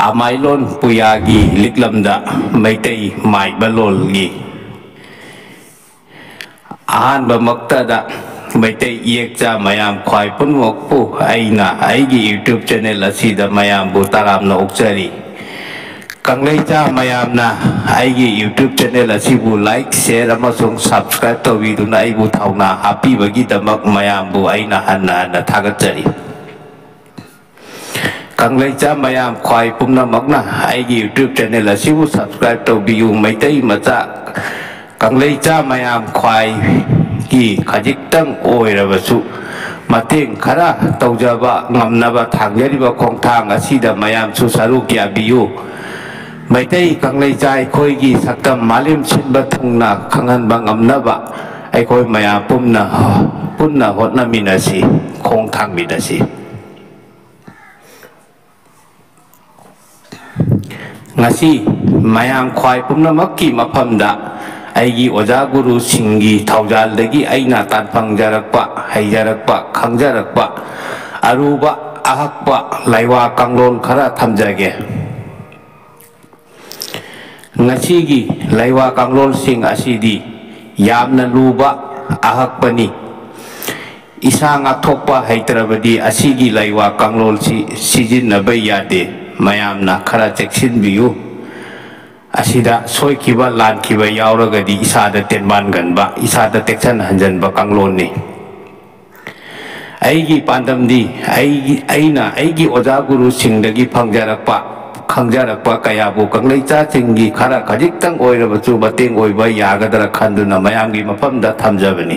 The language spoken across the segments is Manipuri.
Amailon Puyagi Liklamda Maitei Mai Balolgi Ahan Bamaktada Maitei Yekja Mayam Kwai Punwokpu Aina Aigi YouTube channel Asida Mayam Butaram na Ukjari Kangleja Mayam na Aigi YouTube channel Asibu like, share, amasung subscribe to video na Aibu Tauna Happy Bagitamak Mayam Bu Aina Hanna na Tagajari Kangleja Mayam Kwai Pumna Magna Aigi YouTube channel Asibu subscribe to video Maitei Maza Kangleja Mayam Kwai Ki Kajiktang Oirabasu Mating Kara Taujaba Ngamnaba Tangyariba Kongtang Asida Mayam Susarukia Biyu Maitei Kangleja Koigi Sakam Malim Sinba Tungna Kangan Bangamnaba Aikoi Mayam Punna Hotna Minasi Kongtang Minasi Ngasi Mayam Kwai Pumnamakki Mapamda Aigi Oja Guru Singi Taujal Dagi Aina Tanpang Jarakpa Haijarakpa Kangjarakpa Aruba Ahakpa Laiwa Kanglol Kara Tamjage Ngasigi Laiwa Kanglol Sing Asidi Yamna Luba Ahakpani Isang Atokpa Haitrabadi Asigi Laiwa Kanglol Sijin Nabayade Mayamna Kara Jackson Biu Asida Soy Kiba Lan Kiba Yauragadi Isada Tenman Ganba Isada Texan Hanjan Bakangloni Aigi Pandamdi Aigi Oja Guru Singdagi Pangjarakpa Kangjarakpa Kayabu Kangleja Singi Kara Kajiktang Oirabasu Bating Oiba Yagadara Kanduna Mayamgi Mapamda Tamjabani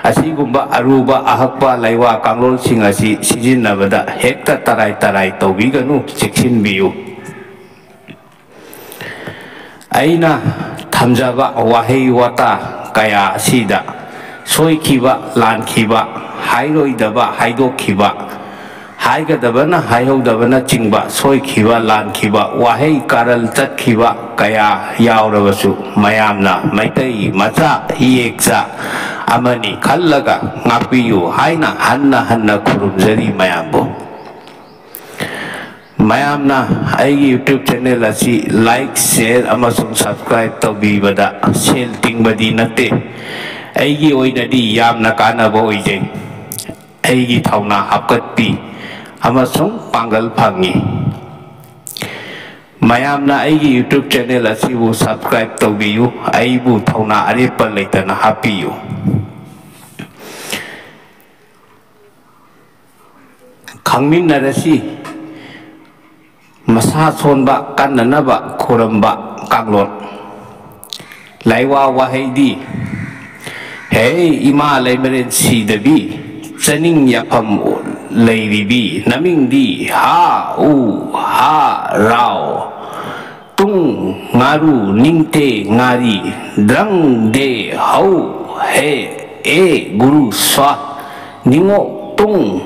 Asigumba Aruba Ahakpa Laiwa Kanglol Singasi Sijin Nabada Hekta Tarai Tobiganu Seksin Biu Aina Tamjaba Wahei Wata Kaya Sida Soy Kiba Lan Kiba Hairoidaba Haido Kiba Haigadabana Haihodabana Chingba Soy Kiba Lan Kiba Wahei Karal Tat Kiba Kaya Yaurabasu Mayamna Maitei Maza Yekza Amani Kallaga Ngapiyu Haina Hanna Kurumzari Mayambo Mayamna Aigi YouTube channel Asi like, share, amasung subscribe to Bibada Sel Tingbadi Nate Aigi Oinadi Yamna Kanabo Oije Aigi Tauna Hapkatpi Amasung Pangal Pangi Mayamna Aigi YouTube channel Asibu subscribe to Biyu Aibu Tauna Aripal Laitana Happy you Kangmin Narasi Masa Sonba Kananaba Kuramba Kanglon Laiwa Wahedi Hey Ima Laimerin Sidabi Saning Yapam Lady B Naming Di Ha U Ha Rao Tung Ngaru Ningte Ngari Drang De Hau He E Guru Swa Ningo Tung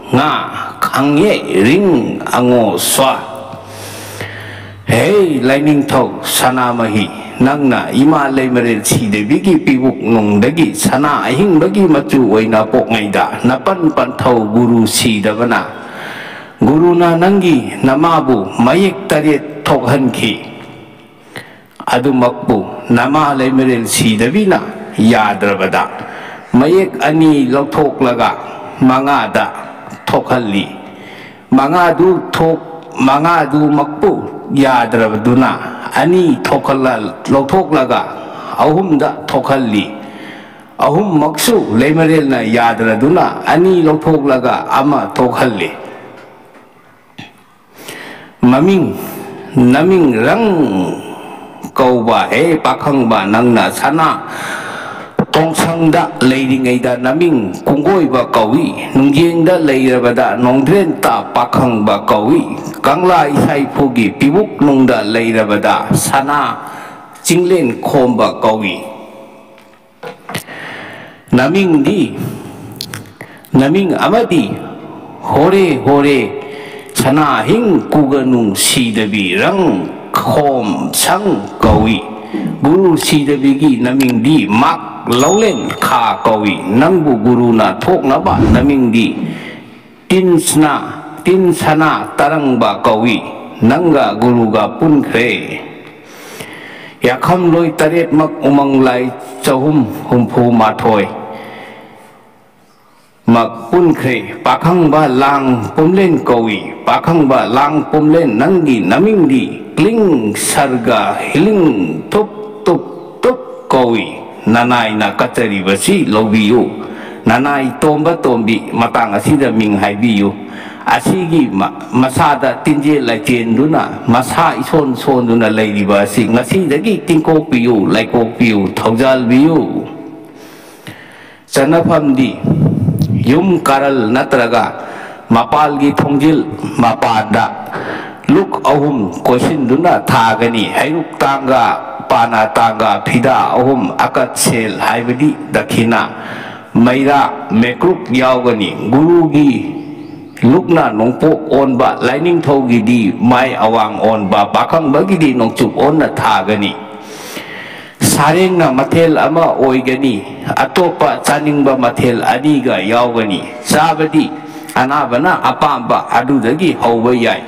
Nga Kangye Ring Ango Swa Hey Lining Tau Sana Mahi Nangna Ima Laimerin Sidabigi Pibuk Nung Dagi Sana Ahing Bagi Matu Waina Pok Ngaida Napan Pantau Guru Sidabana Guru Na Nangi Namabu Mayek Tarit Tokhanki Adu Makbu Nama Laimerin Sidabina Yadrabada Mayek Ani Lautok Laga Mangada Tokhalli Mangadu Makbu Yadrabaduna Ani Tokhalal Lautok Laga Ahumda Tokhalli Ahum Maksu Laimeril na Yadraduna Ani Lautok Laga Ama Tokhalli Maming Naming Rang Kauba He Pakangba Nangna Sana Tongsangda Leiringaida Naming Kungoiba Kawi Nungjengda Leirabada Nongdrenta Pakangba Kawi Kangla Isai Pugi Pibuk Nungda Leirabada Sana Jinglen Komba Kawi Naming Di Naming Amadi Hore Sana Hing Kuganung Sidabi Rang Kom Sang Kawi Guru Sidabigi Naming Di Mak Laulen Ka Kawi Nangbu Guru Na Thok Naba Naming Di Tin Sana Tarangba Kawi nanga guru ga pun kre yakham loi taret mak umang lai chahum humpu mathoi mak pun kre pakhang ba lang pumlen kawi pakhang ba lang pumlen nangi naming di kling sarga hiling tup tup tup kawi nanai na katari basi lobiyu nanai tomba tombi matang asida ming haibiyu asigi masada tinje lai chen duna masa ison son duna lai diba si ngasi dagi tingko piyu lai ko piyu thaujal biyu chanapam di yum karal natraga mapal gi thongjil mapada luk ahum kosin duna thagani hairuk tanga pana tanga phida ahum akat sel haibadi dakhina maira mekruk yaugani guru gi lukna nongpok on ba lining thogi di mai awang on ba pakhang bagi di nongchup on na thagani sareng na mathel ama oigani atopa chaning ba mathel ani ga yaugani sabadi anabana apamba adudagi hauba yai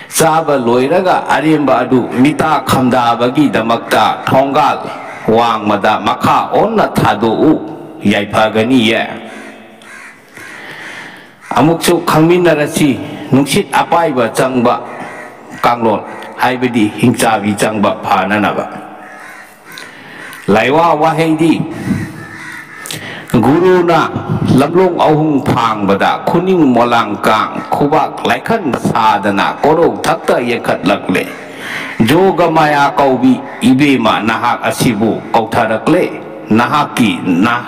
saba loiraga aremba adu mita khamda bagi damakta thongal wang mada makha on na thado u yai phagani ya amuksu khangminarasi nungsit apaiba changba kanglon haibadi hingchabi changba phananaba laiwa waheidi guru na lamlong ahung phangbada khuning molang kang khubak laikhan sadana korok thakta yakhat lakle joga maya kaubi ibema nahak asibu kautharakle nahaki na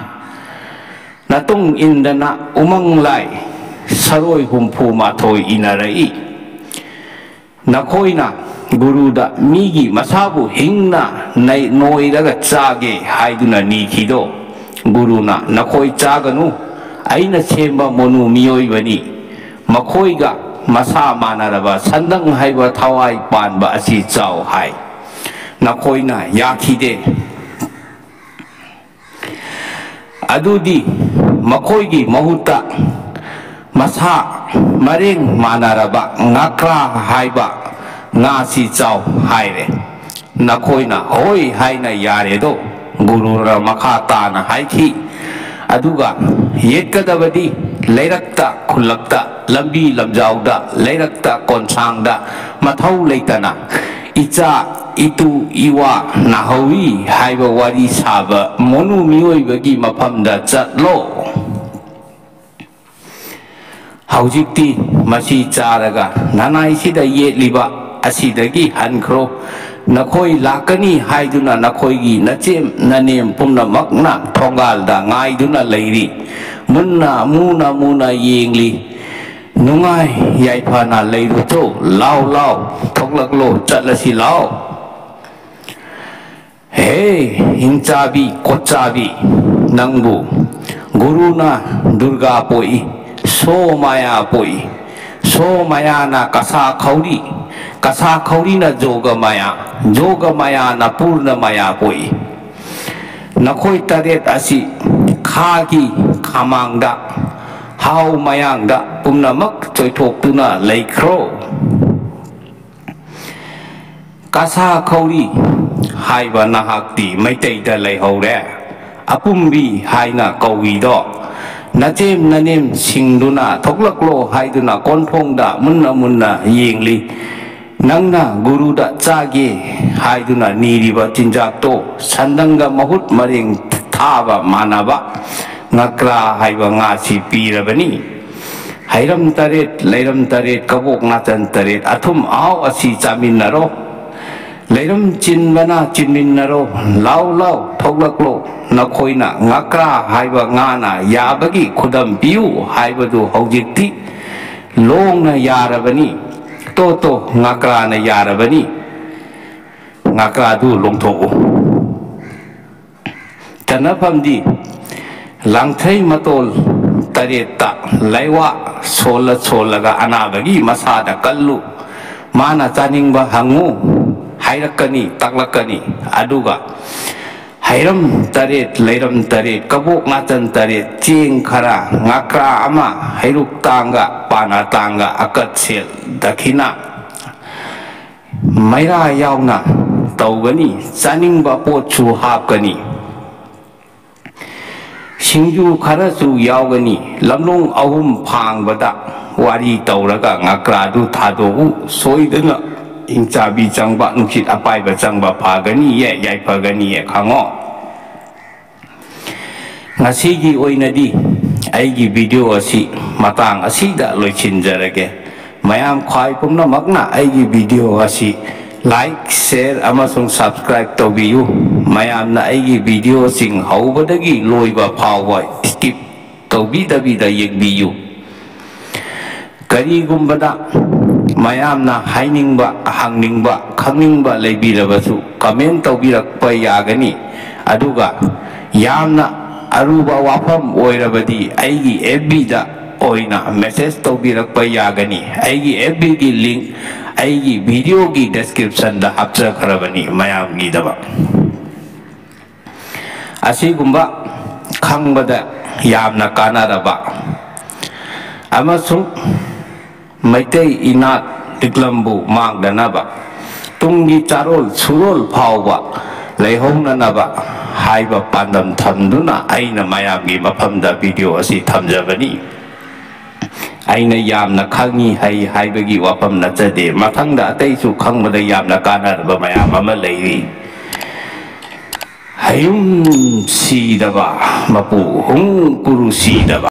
natung indana umang lai saroi humpu mathoi inarai nakoina guru da migi masabu hingna nai noi daga chage haiduna ni khido guru na nakoi chaganu aina chemba monu miyoi bani makoi ga masa manaraba sandang haiba thawai panba asi chau hai nakoina yakhide adudi makoi gi mahuta masa mareng manaraba ngakra haiba ngasi chau haire nakoina hoi haina yare do guru ra makha ta na haiki aduga yekadabadi leirakta khulakta lambi lamjauda leirakta konsangda mathau leitana icha itu iwa nahawi haiba wari saba monu miyoi bagi maphamda chatlo haujikti masi charaga nanai sida yetliba asidagi hankro nakhoi lakani haiduna nakhoi gi nachem nanem pumna makna thongal da ngai duna leiri munna muna yengli nungai yai phana leiru to lao lao thoklak lo chatlasi lao hey hingchabi kochabi nangbu guruna durga poi so maya na kasa khauri na joga maya na purna maya poi nakhoi taret asi khagi khamangda hau mayangda pumnamak choithok tuna leikhro kasa khauri haiba nahakti maitei da leihore apumbi haina kawi do nachem nanem singduna thoklaklo haiduna konphongda munna yengli nangna guru da chage haiduna niriba tinjak to sandanga mahut maring thaba manaba ngakra haiba ngasi pirabani hairam taret leiram taret kabok natan taret athum aw asi chaminaro leiram chinbana chinminnaro lau thoklaklo nakhoina ngakra haiba ngana yabagi khudam piu haibadu haujikti longna yarabani to ngakra na yarabani ngakra du longtho tanapamdi langthai matol tareta laiwa sola ga anabagi masada kallu mana chaningba hangu hairakani taklakani aduga Hairam tarit leiram tarit kabuk ngatan tarit cing khara ngakra ama hairuk tanga pana tanga akat sel dakhina maira yauna tawgani chaningba pot chu hapkani singju khara chu yaugani lamlong ahum phangbada wari tawraga ngakra du thado soidana ingchabi changba nuksit apai ba changba phagani ye yai phagani ye khango ngasigi oinadi aigi video asi matang asida loichinjarage mayam khwai pumnamakna aigi video asi like share amasung subscribe tobiyu mayamna aigi video sing haubadagi loiba phawai skip tobidabida yegbiyu karigumbada mayamna hainingba hangningba khangningba leibirabasu comment tobirakpa yagani aduga yamna aruba wafam oirabadi aigi FB da oina message tobirakpa yagani aigi FB gi link aigi video gi description da hapchakharabani mayam gi daba asigumba khangbada yamna kanaraba amasung Maitai inat tiklambu magdanaba tungi charol surol phawba leihongnanaba haiba pandam thamduna aina mayamgi mafamda video asi thamjabani aina yamna khangi hai haibagi wafam nachade mathangda ataisu khangbada yamna kanaraba mayam ama leiri hayum sidaba mapu hung kuru sidaba